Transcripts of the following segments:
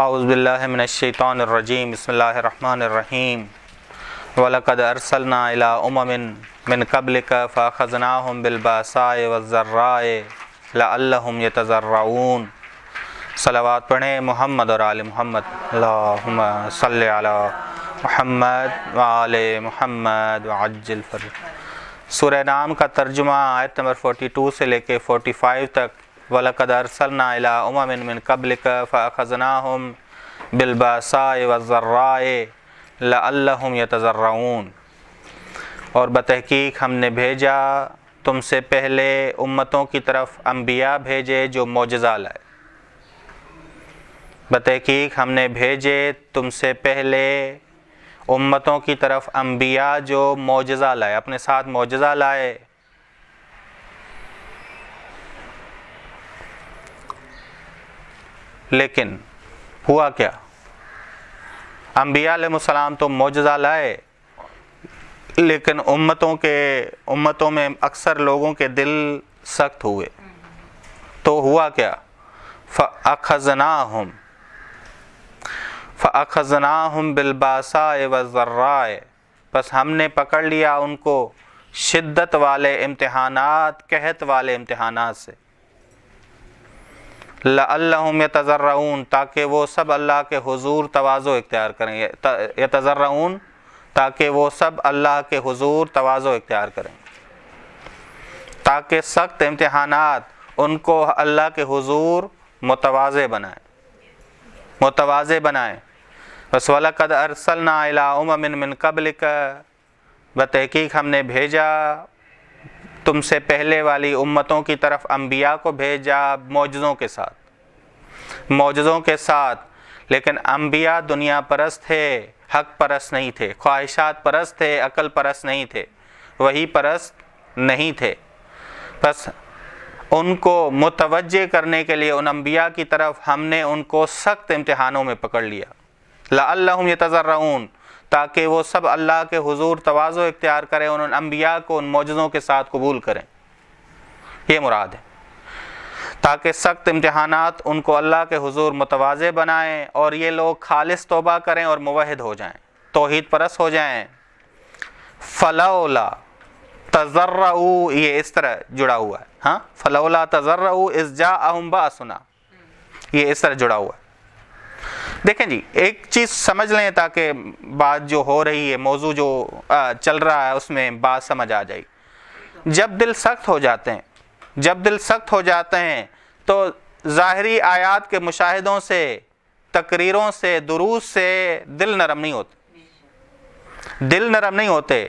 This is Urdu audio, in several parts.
اعوذ باللہ من الشیطان الرجیم بسم اللہ الرحمن الرحیم وَلَقَدْ أَرْسَلْنَا إِلَىٰ أُمَمٍ مِّن قَبْلِكَ فَأَخَذْنَاهُمْ بِالْبَأْسَاءِ وَالضَّرَّاءِ لَعَلَّهُمْ يَتَضَرَّعُونَ۔ صلوات پڑھیں محمد اور آل محمد، اللہم صلی علی محمد وآل محمد وعجل فرج۔ سورہ نام کا ترجمہ آیت نمبر 42 سے لے کے 45 تک۔ وَلَقَدْ أَرْسَلْنَا إِلَىٰ أُمَمٍ مِّن قَبْلِكَ فَأَخَذْنَاهُمْ بِالْبَأْسَاءِ وَالضَّرَّاءِ لَعَلَّهُمْ يَتَضَرَّعُونَ۔ اور بتحقیق ہم نے بھیجا تم سے پہلے امتوں کی طرف انبیاء بھیجے جو معجزہ لائے۔ بتحقیق ہم نے بھیجے تم سے پہلے امتوں کی طرف انبیاء جو معجزہ لائے، اپنے ساتھ معجزہ لائے۔ لیکن ہوا کیا؟ انبیاء علیہ السلام تو معجزہ لائے، لیکن امتوں میں اکثر لوگوں کے دل سخت ہوئے۔ تو ہوا کیا؟ فَأَخَذْنَاهُمْ بِالْبَأْسَاءِ وَالضَّرَّاءِ، بس ہم نے پکڑ لیا ان کو شدت والے امتحانات، قحط والے امتحانات سے۔ لَعَلَّهُمْ يَتَضَرَّعُونَ، تاکہ وہ سب اللہ کے حضور تواضع اختیار کریں۔ یتضرعون، تاکہ وہ سب اللہ کے حضور تواضع اختیار کریں، تاکہ سخت امتحانات ان کو اللہ کے حضور متواضع بنائیں۔ بس وَلَقَدْ أَرْسَلْنَا إِلَىٰ أُمَمٍ مِّن قَبْلِكَ، بتحقیق ہم نے بھیجا تم سے پہلے والی امتوں کی طرف انبیاء کو بھیجا معجزوں کے ساتھ، لیکن انبیاء دنیا پرست تھے، حق پرست نہیں تھے، خواہشات پرست تھے، عقل پرست نہیں تھے، وحی پرست نہیں تھے۔ بس ان کو متوجہ کرنے کے لیے ان انبیاء کی طرف ہم نے ان کو سخت امتحانوں میں پکڑ لیا۔ لعلہم یتضرعون، تاکہ وہ سب اللہ کے حضور تواضع اختیار کریں، ان انبیاء کو ان معجزوں کے ساتھ قبول کریں، یہ مراد ہے۔ تاکہ سخت امتحانات ان کو اللہ کے حضور متواضع بنائیں اور یہ لوگ خالص توبہ کریں اور موحد ہو جائیں، توحید پرست ہو جائیں۔ فلولا تضرعوا، یہ اس طرح جڑا ہوا ہے، ہاں، فلولا تضرعوا اذ جاءہم بأسنا، یہ اس طرح جڑا ہوا ہے۔ دیکھیں جی، ایک چیز سمجھ لیں تاکہ بات جو ہو رہی ہے، موضوع جو چل رہا ہے، اس میں بات سمجھ آ جائے گی۔ جب دل سخت ہو جاتے ہیں تو ظاہری آیات کے مشاہدوں سے، تقریروں سے، دروس سے دل نرم نہیں ہوتے۔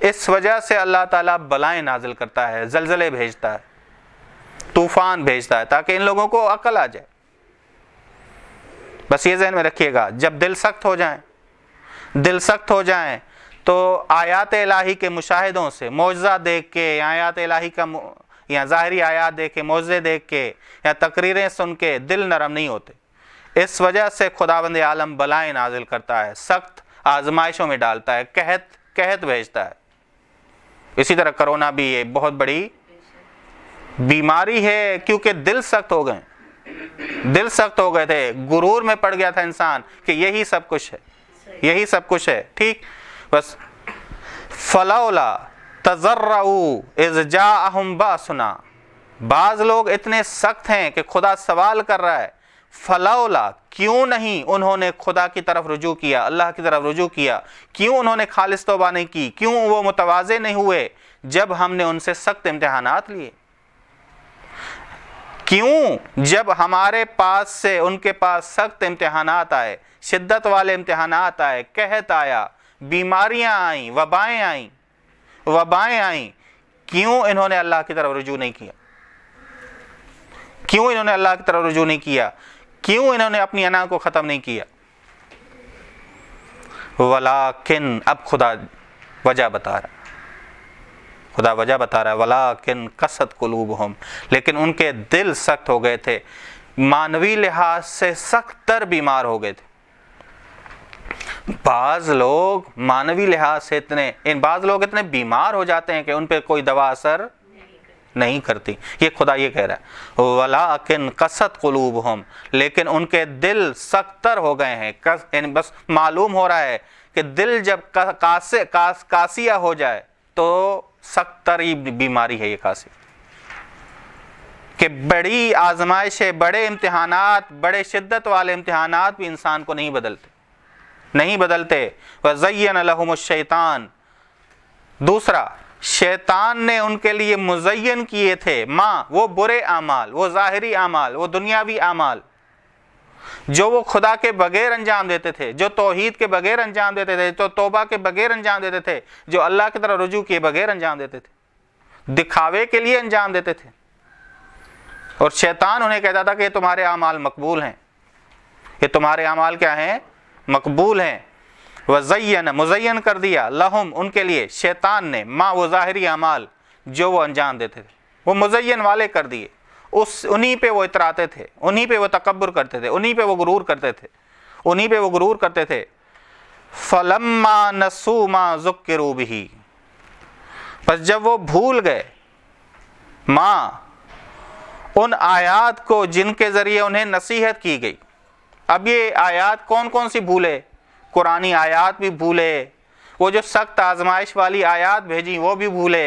اس وجہ سے اللہ تعالیٰ بلائیں نازل کرتا ہے، زلزلے بھیجتا ہے، طوفان بھیجتا ہے، تاکہ ان لوگوں کو عقل آ جائے۔ بس یہ ذہن میں رکھیے گا، جب دل سخت ہو جائیں تو آیات الہی کے مشاہدوں سے، معجزہ دیکھ کے، آیات الہی کا یا ظاہری آیات دیکھ کے، معجزے دیکھ کے یا تقریریں سن کے دل نرم نہیں ہوتے۔ اس وجہ سے خداوند عالم بلائیں نازل کرتا ہے، سخت آزمائشوں میں ڈالتا ہے، قحط بھیجتا ہے۔ اسی طرح کرونا بھی یہ بہت بڑی بیماری ہے، کیونکہ دل سخت ہو گئے تھے، غرور میں پڑ گیا تھا انسان کہ یہی سب کچھ ہے، ٹھیک۔ بس فلولا تضرعوا اذ جاءہم بأسنا، بعض لوگ اتنے سخت ہیں کہ خدا سوال کر رہا ہے، فلولا، کیوں نہیں انہوں نے خدا کی طرف رجوع کیا، اللہ کی طرف رجوع کیا، کیوں انہوں نے خالص توبہ نہیں کی، کیوں وہ متواضع نہیں ہوئے جب ہم نے ان سے سخت امتحانات لیے؟ کیوں جب ہمارے پاس سے ان کے پاس سخت امتحانات آئے، شدت والے امتحانات آئے، قحط آیا، بیماریاں آئیں، وبائیں آئیں، کیوں انہوں نے اللہ کی طرف رجوع نہیں کیا؟ کیوں انہوں نے اپنی انا کو ختم نہیں کیا؟ ولیکن، اب خدا وجہ بتا رہا ہے، ولیکن قست قلوبہم، لیکن ان کے دل سخت ہو گئے تھے، معنوی لحاظ سے سخت تر بیمار ہو گئے تھے۔ بعض لوگ معنوی لحاظ سے اتنے بیمار ہو جاتے ہیں کہ ان پہ کوئی دوا اثر نہیں کرتی. یہ خدا یہ کہہ رہا ہے وَلَٰكِنْ قَسَتْ قُلُوبُهُمْ، لیکن ان کے دل سخت تر ہو گئے ہیں. یعنی بس معلوم ہو رہا ہے کہ دل جب قاسیہ ہو جائے تو سخت تر بیماری ہے یہ قاسی، کہ بڑی آزمائشیں، بڑے امتحانات، بڑے شدت والے امتحانات بھی انسان کو نہیں بدلتے. وَزَيَّنَ لَهُمُ الشَّيْطَانُ، دوسرا شیطان نے ان کے لیے مزین کیے تھے وہ برے اعمال، وہ ظاہری اعمال، وہ دنیاوی اعمال جو وہ خدا کے بغیر انجام دیتے تھے، جو توحید کے بغیر انجام دیتے تھے، جو توبہ کے بغیر انجام دیتے تھے، جو اللہ کی طرف رجوع کیے بغیر انجام دیتے تھے، دکھاوے کے لیے انجام دیتے تھے. اور شیطان انہیں کہتا تھا کہ یہ تمہارے اعمال مقبول ہیں، یہ تمہارے اعمال کیا ہیں؟ مقبول ہیں. وَزَيَّنَ، مزین کر دیا، لہم ان کے لیے، شیطان نے، وہ ظاہری اعمال جو وہ انجام دیتے تھے وہ مزین والے کر دیے. انہی پہ وہ اتراتے تھے، انہی پہ وہ تکبر کرتے تھے، انہی پہ وہ غرور کرتے تھے. فَلَمَّا نَسُوا مَا ذُكِّرُوا بِهِ، پس جب وہ بھول گئے ان آیات کو جن کے ذریعے انہیں نصیحت کی گئی. اب یہ آیات کون کون سی بھولے؟ قرآنی آیات بھی بھولے، وہ جو سخت آزمائش والی آیات بھیجی وہ بھی بھولے،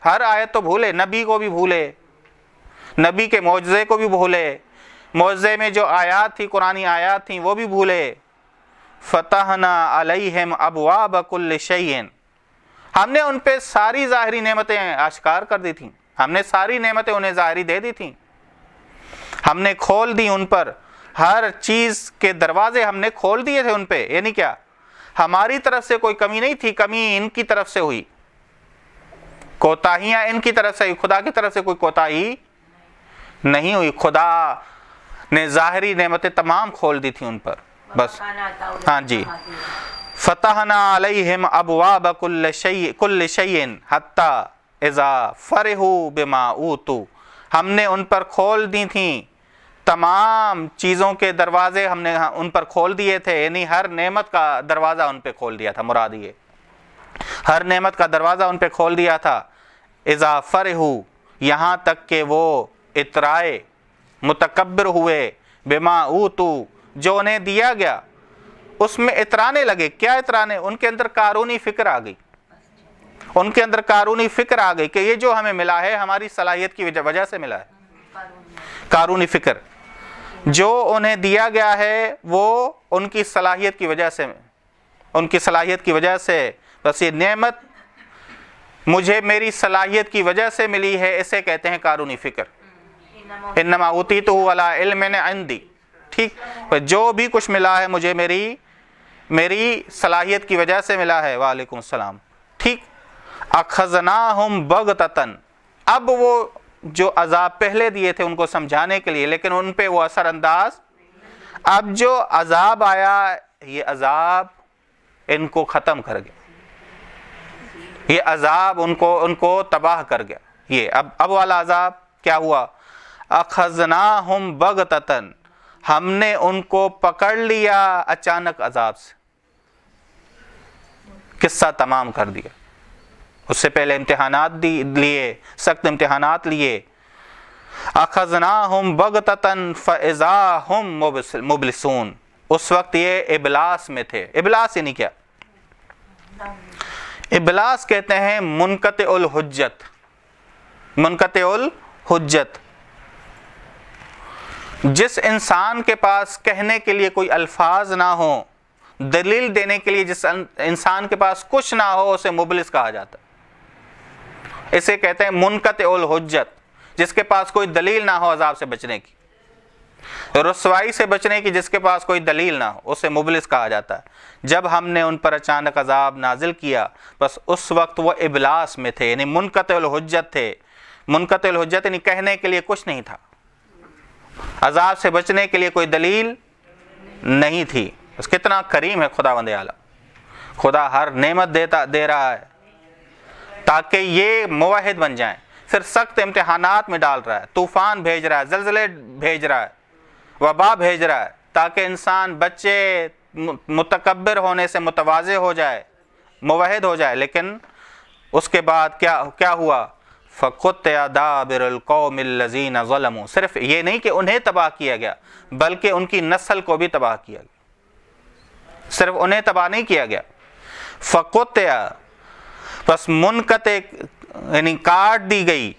ہر آیت تو بھولے، نبی کو بھی بھولے، نبی کے معجزے کو بھی بھولے، معجزے میں جو آیات تھی، قرآنی آیات تھیں وہ بھی بھولے. فتحنا علیہم ابواب کل شیء، ہم نے ان پہ ساری ظاہری نعمتیں آشکار کر دی تھیں، ہم نے ساری نعمتیں انہیں ظاہری دے دی تھیں، ہم نے کھول دی ان پر ہر چیز کے دروازے، ہم نے کھول دیے تھے ان پہ. یعنی کیا؟ ہماری طرف سے کوئی کمی نہیں تھی، کمی ان کی طرف سے ہوئی، کوتاہیاں ان کی طرف سے ہوئی، خدا کی طرف سے کوئی کوتاہی نہیں ہوئی. خدا نے ظاہری نعمتیں تمام کھول دی تھیں ان پر. بس ہاں جی، فتحنا علیہم ابواب کل شیء حتی اذا فرحوا بما اوتوا، ہم نے ان پر کھول دی تھیں تمام چیزوں کے دروازے، ہم نے ان پر کھول دیے تھے. یعنی ہر نعمت کا دروازہ ان پہ کھول دیا تھا، مراد یہ ہر نعمت کا دروازہ ان پہ کھول دیا تھا. اذا فرحوا، یہاں تک کہ وہ اترائے، متکبر ہوئے، بما اوتوا، جو انہیں دیا گیا اس میں اترانے لگے. کیا اترانے؟ ان کے اندر قارونی فکر آ گئی، ان کے اندر قارونی فکر آ گئی کہ یہ جو ہمیں ملا ہے ہماری صلاحیت کی وجہ سے ملا ہے. قارونی فکر، جو انہیں دیا گیا ہے وہ ان کی صلاحیت کی وجہ سے، ان کی صلاحیت کی وجہ سے، بس یہ نعمت مجھے میری صلاحیت کی وجہ سے ملی ہے، اسے کہتے ہیں قارونی فکر. انما اوتیتہ علی علم عندی، ٹھیک، جو بھی کچھ ملا ہے مجھے میری صلاحیت کی وجہ سے ملا ہے. وعلیکم السلام، ٹھیک. اخذناہم بغتۃ، اب وہ جو عذاب پہلے دیے تھے ان کو سمجھانے کے لیے، لیکن ان پہ وہ اثر انداز، اب جو عذاب آیا یہ عذاب ان کو ختم کر گیا، یہ عذاب ان کو تباہ کر گیا. یہ اب والا عذاب کیا ہوا؟ اخذناہم بغتۃ، ہم نے ان کو پکڑ لیا اچانک عذاب سے، قصہ تمام کر دیا. اس سے پہلے امتحانات لیے، سخت امتحانات لیے. اخذناہم بغتۃ فاذا ہم مبلسون، اس وقت یہ ابلاس میں تھے. ابلاس یعنی کیا؟ ابلاس کہتے ہیں منقطع الحجت، منقطع الحجت. جس انسان کے پاس کہنے کے لیے کوئی الفاظ نہ ہو، دلیل دینے کے لیے جس انسان کے پاس کچھ نہ ہو، اسے مبلس کہا جاتا ہے. اسے کہتے ہیں منقطع الحجت، جس کے پاس کوئی دلیل نہ ہو عذاب سے بچنے کی، رسوائی سے بچنے کی، جس کے پاس کوئی دلیل نہ ہو، اسے مبلس کہا جاتا ہے. جب ہم نے ان پر اچانک عذاب نازل کیا، بس اس وقت وہ ابلاس میں تھے، یعنی منقطع الحجت تھے. منقطع الحجت یعنی کہنے کے لیے کچھ نہیں تھا، عذاب سے بچنے کے لیے کوئی دلیل نہیں تھی. بس کتنا کریم ہے خداوند اعلیٰ، خدا ہر نعمت دے رہا ہے تاکہ یہ موحد بن جائیں. پھر سخت امتحانات میں ڈال رہا ہے، طوفان بھیج رہا ہے، زلزلے بھیج رہا ہے، وبا بھیج رہا ہے، تاکہ انسان بچے متکبر ہونے سے متواضع ہو جائے، موحد ہو جائے. لیکن اس کے بعد کیا ہوا؟ فَقُطِّعَ دَابِرُ الْقَوْمِ الَّذِينَ ظَلَمُوا، صرف یہ نہیں کہ انہیں تباہ کیا گیا بلکہ ان کی نسل کو بھی تباہ کیا گیا، صرف انہیں تباہ نہیں کیا گیا۔ فَقُطِّعَ، بس منقطع یعنی کاٹ دی گئی،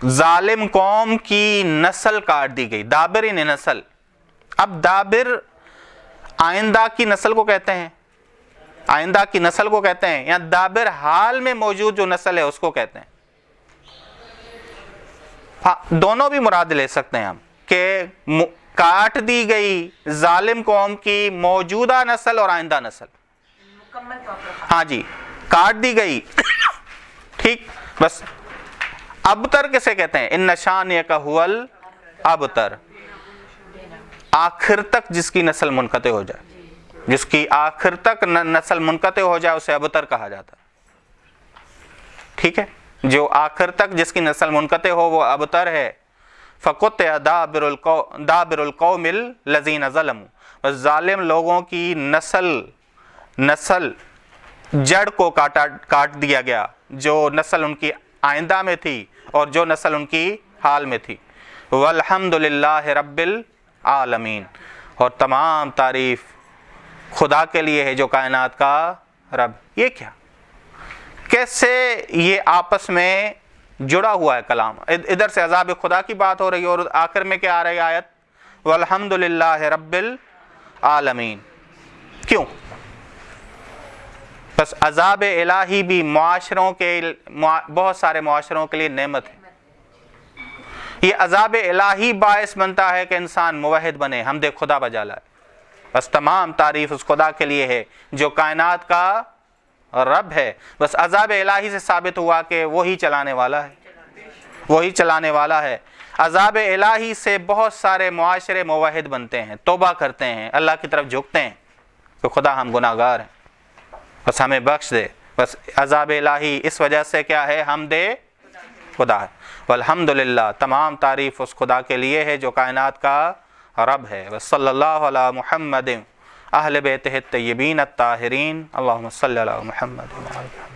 ظالم قوم کی نسل کاٹ دی گئی، دابر یعنی نسل۔ اب دابر آئندہ کی نسل کو کہتے ہیں، آئندہ کی نسل کو کہتے ہیں، یا دابر حال میں موجود جو نسل ہے اس کو کہتے ہیں۔ دونوں بھی مراد لے سکتے ہیں ہم، کہ کاٹ دی گئی ظالم قوم کی موجودہ نسل اور آئندہ نسل، مکمل طور پر ہاں جی کاٹ دی گئی ٹھیک۔ بس ابتر کسے کہتے ہیں؟ ان شانئک هو الابتر، آخر تک جس کی نسل منقطع ہو جائے، جس کی آخر تک نسل منقطع ہو جائے اسے ابتر کہا جاتا ہے، ٹھیک ہے، جو آخر تک جس کی نسل منقطع ہو وہ ابتر ہے۔ فَقُطِّعَ دَابِرُ الْقَوْمِ الَّذِينَ ظَلَمُوا، بس ظالم لوگوں کی نسل جڑ کو کاٹ دیا گیا، جو نسل ان کی آئندہ میں تھی اور جو نسل ان کی حال میں تھی۔ وَالْحَمْدُ لِلَّهِ رَبِّ الْعَالَمِينَ، اور تمام تعریف خدا کے لیے ہے جو کائنات کا رب۔ یہ کیا، کیسے یہ آپس میں جڑا ہوا ہے کلام؟ ادھر سے عذاب خدا کی بات ہو رہی ہے اور آخر میں کیا آ رہی آیت؟ وَالْحَمْدُ لِلَّهِ رَبِّ الْعَالَمِينَ۔ کیوں؟ بس عذاب الہی بھی معاشروں کے بہت سارے معاشروں کے لیے نعمت ہے۔ یہ عذاب الہی باعث بنتا ہے کہ انسان موحد بنے، حمد خدا بجا لائے۔ بس تمام تعریف اس خدا کے لیے ہے جو کائنات کا رب ہے۔ بس عذاب الہی سے ثابت ہوا کہ وہی چلانے والا ہے، وہی چلانے والا ہے۔ عذاب الہی سے بہت سارے معاشرے موحد بنتے ہیں، توبہ کرتے ہیں، اللہ کی طرف جھکتے ہیں کہ خدا ہم گناہ گار ہیں، بس ہمیں بخش دے۔ بس عذاب الہی اس وجہ سے کیا ہے؟ حمد خدا ہے۔ والحمدللہ، تمام تعریف اس خدا کے لیے ہے جو کائنات کا رب ہے۔ وصلی اللہ علی محمد اہل بیتہ الطیبین الطاہرین، اللہم صلی علی محمد وعلی